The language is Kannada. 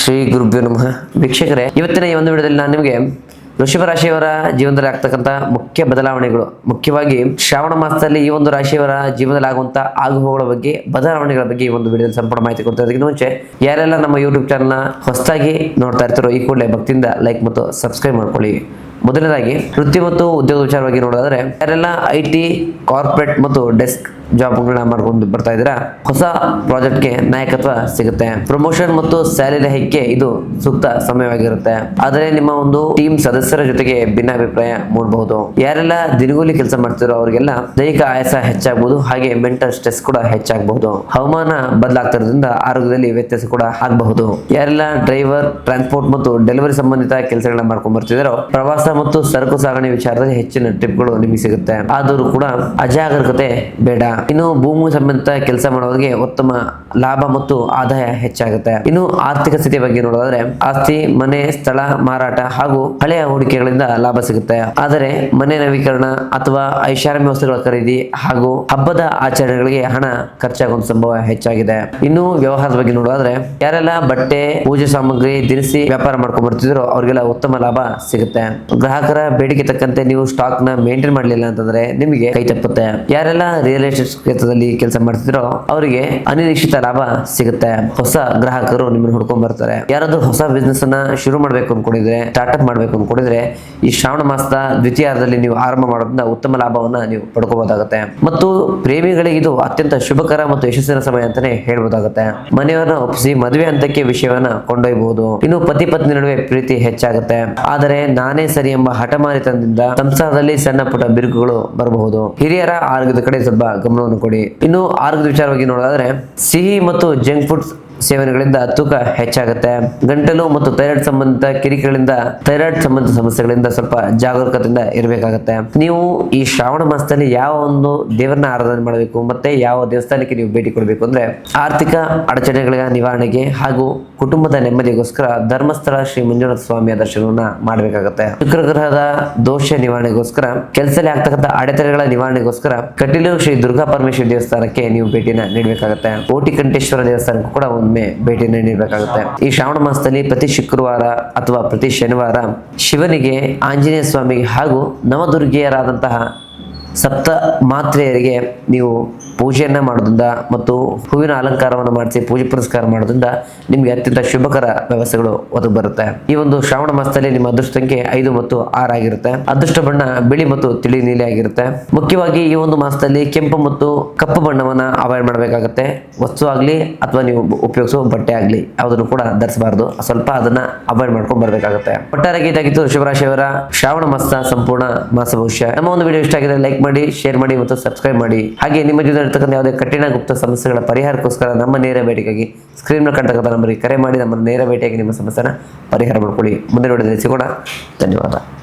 ಶ್ರೀ ಗುರುಭ್ಯೋ ನಮಃ. ವೀಕ್ಷಕರೇ, ಇವತ್ತಿನ ಈ ಒಂದು ವಿಡಿಯೋದಲ್ಲಿ ನಾನು ನಿಮಗೆ ವೃಷಭ ರಾಶಿಯವರ ಜೀವನದಲ್ಲಿ ಆಗ್ತಕ್ಕಂಥ ಮುಖ್ಯ ಬದಲಾವಣೆಗಳು, ಮುಖ್ಯವಾಗಿ ಶ್ರಾವಣ ಮಾಸದಲ್ಲಿ ಈ ಒಂದು ರಾಶಿಯವರ ಜೀವನದಲ್ಲಿ ಆಗುವಂತ ಆಗುಹೋಗುಗಳ ಬಗ್ಗೆ, ಬದಲಾವಣೆಗಳ ಬಗ್ಗೆ ಈ ಒಂದು ವಿಡಿಯೋದಲ್ಲಿ ಸಂಪೂರ್ಣ ಮಾಹಿತಿ ಕೊಡ್ತಾ ಇದಕ್ಕೆ ಮುಂಚೆ ಯಾರೆಲ್ಲ ನಮ್ಮ ಯೂಟ್ಯೂಬ್ ಚಾನಲ್ನ ಹೊಸದಾಗಿ ನೋಡ್ತಾ ಇರ್ತಾರೋ ಈ ಕೂಡಲೇ ಭಕ್ತಿಯಿಂದ ಲೈಕ್ ಮತ್ತು ಸಬ್ಸ್ಕ್ರೈಬ್ ಮಾಡ್ಕೊಳ್ಳಿ. ಮೊದಲನೇದಾಗಿ ವೃತ್ತಿ ಮತ್ತು ಉದ್ಯೋಗ ವಿಚಾರವಾಗಿ ನೋಡೋದಾದ್ರೆ, ಯಾರೆಲ್ಲ IT, ಕಾರ್ಪೊರೇಟ್ ಮತ್ತು ಡೆಸ್ಕ್ ಜಾಬ್ಗಳನ್ನ ಮಾಡ್ಕೊಂಡು ಬರ್ತಾ ಇದ್ದೀರಾ, ಹೊಸ ಪ್ರಾಜೆಕ್ಟ್ಗೆ ನಾಯಕತ್ವ ಸಿಗುತ್ತೆ. ಪ್ರಮೋಷನ್ ಮತ್ತು ಸ್ಯಾಲರಿ ಹೈಕ್ಗೆ ಇದು ಸೂಕ್ತ ಸಮಯವಾಗಿರುತ್ತೆ. ಆದರೆ ನಿಮ್ಮ ಒಂದು ಟೀಮ್ ಸದಸ್ಯರ ಜೊತೆಗೆ ಭಿನ್ನಾಭಿಪ್ರಾಯ ಮೂಡಬಹುದು. ಯಾರೆಲ್ಲ ದಿನಗೂಲಿ ಕೆಲಸ ಮಾಡ್ತಿರೋ ಅವರಿಗೆಲ್ಲ ದೈಹಿಕ ಆಯಾಸ ಹೆಚ್ಚಾಗಬಹುದು, ಹಾಗೆ ಮೆಂಟಲ್ ಸ್ಟ್ರೆಸ್ ಕೂಡ ಹೆಚ್ಚಾಗಬಹುದು. ಹವಾಮಾನ ಬದಲಾಗ್ತಿರೋದ್ರಿಂದ ಆರೋಗ್ಯದಲ್ಲಿ ವ್ಯತ್ಯಾಸ ಕೂಡ ಆಗಬಹುದು. ಯಾರೆಲ್ಲ ಡ್ರೈವರ್, ಟ್ರಾನ್ಸ್ಪೋರ್ಟ್ ಮತ್ತು ಡೆಲಿವರಿ ಸಂಬಂಧಿತ ಕೆಲಸಗಳನ್ನ ಮಾಡ್ಕೊಂಡು ಬರ್ತಿದಾರೋ, ಪ್ರವಾಸ ಮತ್ತು ಸರಕು ಸಾಗಣೆ ವಿಚಾರದಲ್ಲಿ ಹೆಚ್ಚಿನ ಟಿಪ್ಗಳು ನಿಮಗೆ ಸಿಗುತ್ತೆ. ಆದರೂ ಕೂಡ ಅಜಾಗರೂಕತೆ ಬೇಡ. ಇನ್ನು ಭೂಮಿ ಸಂಬಂಧಿತ ಕೆಲಸ ಮಾಡೋರಿಗೆ ಉತ್ತಮ ಲಾಭ ಮತ್ತು ಆದಾಯ ಹೆಚ್ಚಾಗುತ್ತೆ. ಇನ್ನು ಆರ್ಥಿಕ ಸ್ಥಿತಿ ಬಗ್ಗೆ ನೋಡೋದಾದ್ರೆ, ಆಸ್ತಿ, ಮನೆ, ಸ್ಥಳ ಮಾರಾಟ ಹಾಗೂ ಹಳೆಯ ಹೂಡಿಕೆಗಳಿಂದ ಲಾಭ ಸಿಗುತ್ತೆ. ಆದರೆ ಮನೆ ನವೀಕರಣ ಅಥವಾ ಐಷಾರಾಮಿ ವಸ್ತುಗಳ ಖರೀದಿ ಹಾಗೂ ಹಬ್ಬದ ಆಚರಣೆಗಳಿಗೆ ಹಣ ಖರ್ಚಾಗುವ ಸಂಭವ ಹೆಚ್ಚಾಗಿದೆ. ಇನ್ನು ವ್ಯವಹಾರದ ಬಗ್ಗೆ ನೋಡೋದಾದ್ರೆ, ಯಾರೆಲ್ಲ ಬಟ್ಟೆ, ಪೂಜೆ ಸಾಮಗ್ರಿ, ದಿನಸಿ ವ್ಯಾಪಾರ ಮಾಡ್ಕೊಂಡು ಬರ್ತಿದ್ರು ಅವರಿಗೆಲ್ಲ ಉತ್ತಮ ಲಾಭ ಸಿಗುತ್ತೆ. ಗ್ರಾಹಕರ ಬೇಡಿಕೆ ತಕ್ಕಂತೆ ನೀವು ಸ್ಟಾಕ್ ನ ಮೇಂಟೈನ್ ಮಾಡಲಿಲ್ಲ ಅಂತಂದ್ರೆ ನಿಮಗೆ ಕೈ ತಪ್ಪುತ್ತೆ. ಯಾರೆಲ್ಲ ರಿಯಲ್ ಎಸ್ಟೇಟ್ ಕ್ಷೇತ್ರದಲ್ಲಿ ಕೆಲಸ ಮಾಡ್ತಿದ್ರೋ ಅವರಿಗೆ ಅನಿರೀಕ್ಷಿತ ಲಾಭ ಸಿಗುತ್ತೆ. ಹೊಸ ಗ್ರಾಹಕರು ನಿಮ್ಮನ್ನು ಹುಡ್ಕೊಂಡ್ ಬರ್ತಾರೆ. ಯಾರಾದ್ರೂ ಹೊಸ ಬಿಸ್ನೆಸ್ ಅನ್ನ ಶುರು ಮಾಡ್ಬೇಕು ಅನ್ಕೊಂಡಿದ್ರೆ, ಸ್ಟಾರ್ಟ್ಅಪ್ ಮಾಡ್ಬೇಕು ಅನ್ಕೊಂಡಿದ್ರೆ, ಈ ಶ್ರಾವಣ ಮಾಸದ ದ್ವಿತೀಯಾರ್ಧದಲ್ಲಿ ನೀವು ಆರಂಭ ಮಾಡೋದ್ರಿಂದ ಉತ್ತಮ ಲಾಭವನ್ನ ನೀವು ಪಡ್ಕೋಬಹುದಾಗುತ್ತೆ. ಮತ್ತು ಪ್ರೇಮಿಗಳಿಗೆ ಇದು ಅತ್ಯಂತ ಶುಭಕರ ಮತ್ತು ಯಶಸ್ಸಿನ ಸಮಯ ಅಂತಾನೆ ಹೇಳ್ಬೋದಾಗುತ್ತೆ. ಮನೆಯವರನ್ನ ಒಪ್ಪಿಸಿ ಮದುವೆ ಹಂತಕ್ಕೆ ವಿಷಯವನ್ನ ಕೊಂಡೊಯ್ಯಬಹುದು. ಇನ್ನು ಪತಿ ಪತ್ನಿ ನಡುವೆ ಪ್ರೀತಿ ಹೆಚ್ಚಾಗುತ್ತೆ. ಆದರೆ ನಾನೇ ಸರಿ ಎಂಬ ಹಠಮಾರಿತನದಿಂದ ಸಂಸಾರದಲ್ಲಿ ಸಣ್ಣ ಪುಟ್ಟ ಬಿರುಕುಗಳು ಬರಬಹುದು. ಹಿರಿಯರ ಆರೋಗ್ಯದ ಕಡೆ ಸ್ವಲ್ಪ ಗಮನವನ್ನು ಕೊಡಿ. ಇನ್ನು ಆರೋಗ್ಯದ ವಿಚಾರವಾಗಿ ನೋಡೋದಾದ್ರೆ, ಸಿಹಿ ಮತ್ತು ಜಂಕ್ ಫುಡ್ ಸೇವನೆಗಳಿಂದ ತೂಕ ಹೆಚ್ಚಾಗುತ್ತೆ. ಗಂಟಲು ಮತ್ತು ಥೈರಾಯ್ಡ್ ಸಂಬಂಧಿತ ಥೈರಾಯ್ಡ್ ಸಂಬಂಧಿತ ಸಮಸ್ಯೆಗಳಿಂದ ಸ್ವಲ್ಪ ಜಾಗರೂಕತೆಯಿಂದ ಇರಬೇಕಾಗುತ್ತೆ. ನೀವು ಈ ಶ್ರಾವಣ ಮಾಸದಲ್ಲಿ ಯಾವ ಒಂದು ದೇವರನ್ನ ಆರಾಧನೆ ಮಾಡಬೇಕು ಮತ್ತೆ ಯಾವ ದೇವಸ್ಥಾನಕ್ಕೆ ನೀವು ಭೇಟಿ ಕೊಡಬೇಕು ಅಂದ್ರೆ, ಆರ್ಥಿಕ ಅಡಚಣೆಗಳ ನಿವಾರಣೆಗೆ ಹಾಗೂ ಕುಟುಂಬದ ನೆಮ್ಮದಿಗೋಸ್ಕರ ಧರ್ಮಸ್ಥಳ ಶ್ರೀ ಮಂಜುನಾಥ ಸ್ವಾಮಿಯ ದರ್ಶನವನ್ನ ಮಾಡಬೇಕಾಗುತ್ತೆ. ಶುಕ್ರ ಗ್ರಹದ ದೋಷ ನಿವಾರಣೆಗೋಸ್ಕರ, ಕೆಲಸದಲ್ಲಿ ಆಗ್ತಕ್ಕಂಥ ಅಡೆತಡೆಗಳ ನಿವಾರಣೆಗೋಸ್ಕರ ಕಟೀಲು ಶ್ರೀ ದುರ್ಗಾ ಪರಮೇಶ್ವರಿ ದೇವಸ್ಥಾನಕ್ಕೆ ನೀವು ಭೇಟಿನ ನೀಡಬೇಕಾಗುತ್ತೆ. ಕೋಟಿಕಂಠೇಶ್ವರ ದೇವಸ್ಥಾನಕ್ಕೂ ಕೂಡ ಒಮ್ಮೆ ಭೇಟಿನ ನೀಡಬೇಕಾಗುತ್ತೆ. ಈ ಶ್ರಾವಣ ಮಾಸದಲ್ಲಿ ಪ್ರತಿ ಶುಕ್ರವಾರ ಅಥವಾ ಪ್ರತಿ ಶನಿವಾರ ಶಿವನಿಗೆ, ಆಂಜನೇಯ ಸ್ವಾಮಿಗೆ ಹಾಗೂ ನವದುರ್ಗಿಯರಾದಂತಹ ಸಪ್ತ ಮಾತ್ರೆಯರಿಗೆ ನೀವು ಪೂಜೆಯನ್ನ ಮಾಡೋದ್ರಿಂದ ಮತ್ತು ಹೂವಿನ ಅಲಂಕಾರವನ್ನು ಮಾಡಿಸಿ ಪೂಜೆ ಪುರಸ್ಕಾರ ಮಾಡೋದ್ರಿಂದ ನಿಮಗೆ ಅತ್ಯಂತ ಶುಭಕರ ವ್ಯವಸ್ಥೆಗಳು ಒದಗಿ ಬರುತ್ತೆ. ಈ ಒಂದು ಶ್ರಾವಣ ಮಾಸದಲ್ಲಿ ನಿಮ್ಮ ಅದೃಷ್ಟ ಸಂಖ್ಯೆ 5 ಮತ್ತು 6 ಆಗಿರುತ್ತೆ. ಅದೃಷ್ಟ ಬಣ್ಣ ಬಿಳಿ ಮತ್ತು ತಿಳಿ ನೀಲಿ ಆಗಿರುತ್ತೆ. ಮುಖ್ಯವಾಗಿ ಈ ಒಂದು ಮಾಸದಲ್ಲಿ ಕೆಂಪು ಮತ್ತು ಕಪ್ಪು ಬಣ್ಣವನ್ನ ಅವಾಯ್ಡ್ ಮಾಡಬೇಕಾಗುತ್ತೆ. ವಸ್ತು ಆಗ್ಲಿ ಅಥವಾ ನೀವು ಉಪಯೋಗಿಸುವ ಬಟ್ಟೆ ಆಗ್ಲಿ ಯಾವುದನ್ನು ಕೂಡ ಧರಿಸಬಾರದು. ಸ್ವಲ್ಪ ಅದನ್ನ ಅವಾಯ್ಡ್ ಮಾಡ್ಕೊಂಡು ಬರ್ಬೇಕಾಗುತ್ತೆ. ಒಟ್ಟಾರೆ ಇದಾಗಿತ್ತು ವೃಷಭರಾಶಿಯವರ ಶ್ರಾವಣ ಮಾಸದ ಸಂಪೂರ್ಣ ಮಾಸ ಭವಿಷ್ಯ. ನಮ್ಮ ಒಂದು ವಿಡಿಯೋ ಇಷ್ಟ ಆಗಿದೆ ಲೈಕ್ ಮಾಡಿ, ಶೇರ್ ಮಾಡಿ ಮತ್ತು ಸಬ್ಸ್ಕ್ರೈಬ್ ಮಾಡಿ. ಹಾಗೆ ನಿಮ್ಮ ಜೊತೆ ಇರತಕ್ಕಂಥ ಯಾವುದೇ ಕಠಿಣ ಗುಪ್ತ ಸಮಸ್ಯೆಗಳ ಪರಿಹಾರಕ್ಕೋಸ್ಕರ ನಮ್ಮ ನೇರ ಭೇಟಿಗಾಗಿ ಸ್ಕ್ರೀನ್ ಕಾಣ್ತಕ್ಕಂಥ ನಂಬರ್ಗೆ ಕರೆ ಮಾಡಿ ನಮ್ಮ ನೇರ ಭೇಟಿಯಾಗಿ ನಿಮ್ಮ ಸಮಸ್ಯೆನ ಪರಿಹಾರ ಮಾಡ್ಕೊಳ್ಳಿ. ಮುಂದಿನ ವಿಡಿಯೋದಲ್ಲಿ ಸಿಗೋಣ. ಧನ್ಯವಾದ.